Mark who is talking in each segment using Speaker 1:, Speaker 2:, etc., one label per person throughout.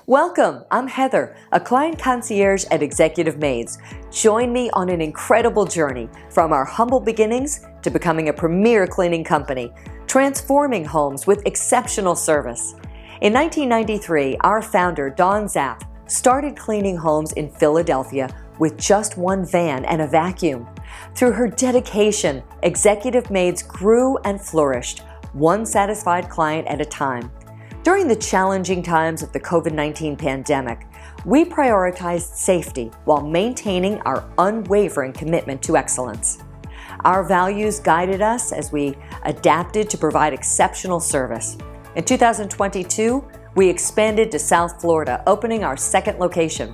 Speaker 1: Welcome, I'm Heather, a client concierge at Executive Maids. Join me on an incredible journey from our humble beginnings to becoming a premier cleaning company, transforming homes with exceptional service. In 1993, our founder, Dawn Zapf, started cleaning homes in Philadelphia with just one van and a vacuum. Through her dedication, Executive Maids grew and flourished, one satisfied client at a time. During the challenging times of the COVID-19 pandemic, we prioritized safety while maintaining our unwavering commitment to excellence. Our values guided us as we adapted to provide exceptional service. In 2022, we expanded to South Florida, opening our second location.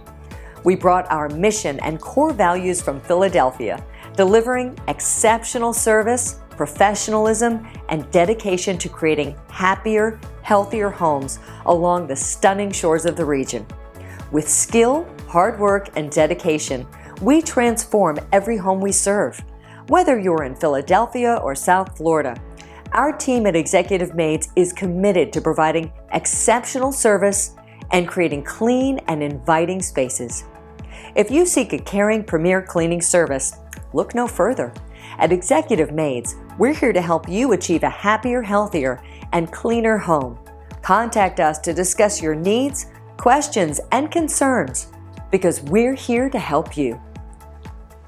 Speaker 1: We brought our mission and core values from Philadelphia, delivering exceptional service, professionalism, and dedication to creating happier, healthier homes along the stunning shores of the region. With skill, hard work, and dedication, we transform every home we serve. Whether you're in Philadelphia or South Florida, our team at Executive Maids is committed to providing exceptional service and creating clean and inviting spaces. If you seek a caring premier cleaning service, look no further. At Executive Maids, we're here to help you achieve a happier, healthier, and cleaner home. Contact us to discuss your needs, questions, and concerns because we're here to help you.